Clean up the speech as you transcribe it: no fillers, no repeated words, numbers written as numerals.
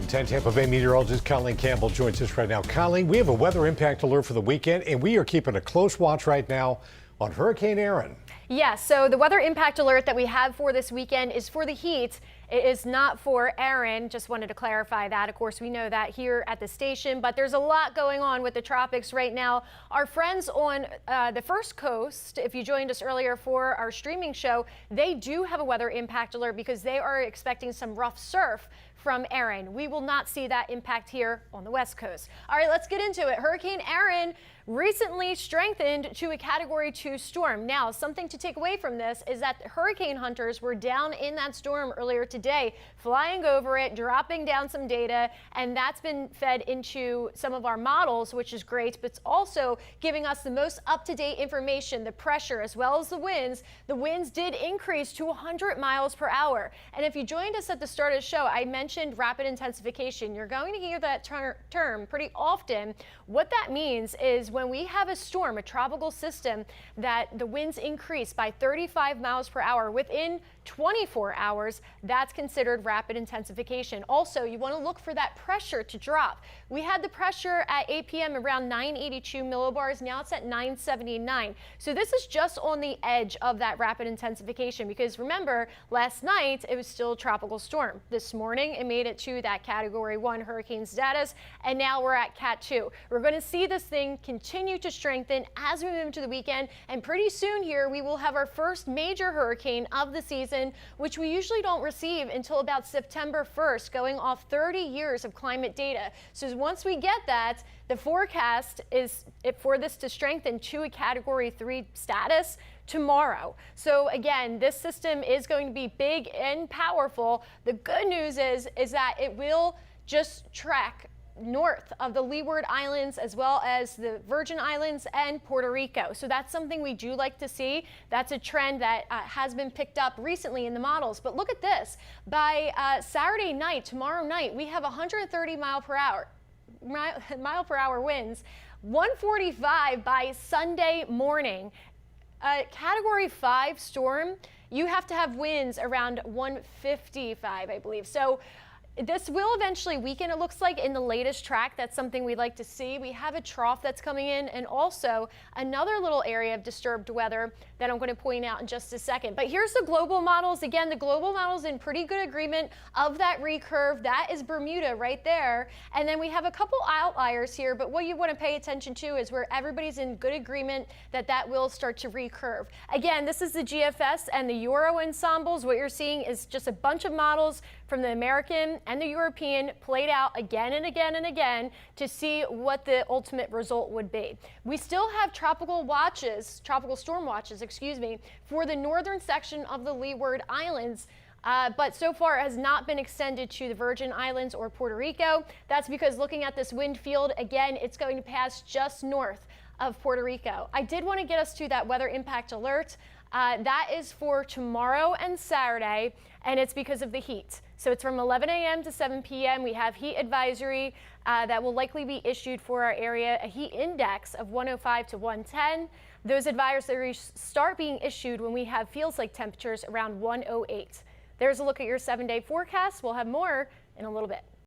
10 Tampa Bay meteorologist Colleen Campbell joins us right now. Colleen, we have a weather impact alert for the weekend, and we are keeping a close watch right now on Hurricane Erin. Yes, so the weather impact alert that we have for this weekend is for the heat. It is not for Erin. Just wanted to clarify that. Of course, we know that here at the station, but there's a lot going on with the tropics right now. Our friends on the First Coast, if you joined us earlier for our streaming show, they do have a weather impact alert because they are expecting some rough surf from Erin. We will not see that impact here on the West Coast. All right, let's get into it. Hurricane Erin recently strengthened to a Category 2 storm. Now, something to take away from this is that hurricane hunters were down in that storm earlier today, flying over it, dropping down some data, and that's been fed into some of our models, which is great, but it's also giving us the most up-to-date information, the pressure as well as the winds. The winds did increase to 100 miles per hour. And if you joined us at the start of the show, I mentioned rapid intensification. You're going to hear that term pretty often. What that means is when we have a storm, a tropical system, that the winds increase by 35 miles per hour within 24 hours, that's considered rapid intensification. Also, you want to look for that pressure to drop. We had the pressure at 8 p.m. around 982 millibars. Now it's at 979. So this is just on the edge of that rapid intensification because remember, last night it was still a tropical storm. This morning it made it to that Category 1 hurricane status, and now we're at Cat 2. We're going to see this thing continue to strengthen as we move into the weekend, and pretty soon here we will have our first major hurricane of the season, which we usually don't receive until about September 1st, going off 30 years of climate data. So once we get that, the forecast is for this to strengthen to a Category 3 status tomorrow. So again, this system is going to be big and powerful. The good news is that it will just track north of the Leeward Islands as well as the Virgin Islands and Puerto Rico. So that's something we do like to see. That's a trend that has been picked up recently in the models. But look at this. By Saturday night, tomorrow night, we have 130 mile per hour winds, 145 by Sunday morning. Category 5 storm, you have to have winds around 155, I believe. So this will eventually weaken, it looks like, in the latest track. That's something we'd like to see. We have a trough that's coming in and also another little area of disturbed weather that I'm going to point out in just a second. But here's the global models. Again, the global models in pretty good agreement of that recurve. That is Bermuda right there. And then we have a couple outliers here, but what you want to pay attention to is where everybody's in good agreement that that will start to recurve. Again, this is the GFS and the Euro ensembles. What you're seeing is just a bunch of models from the American and the European played out again and again and again to see what the ultimate result would be. We still have tropical storm watches, for the northern section of the Leeward Islands. But so far it has not been extended to the Virgin Islands or Puerto Rico. That's because looking at this wind field, again, it's going to pass just north of Puerto Rico. I did want to get us to that weather impact alert. That is for tomorrow and Saturday, and it's because of the heat. So it's from 11 a.m. to 7 p.m. We have heat advisory that will likely be issued for our area, a heat index of 105 to 110. Those advisories start being issued when we have feels like temperatures around 108. There's a look at your 7-day forecast. We'll have more in a little bit.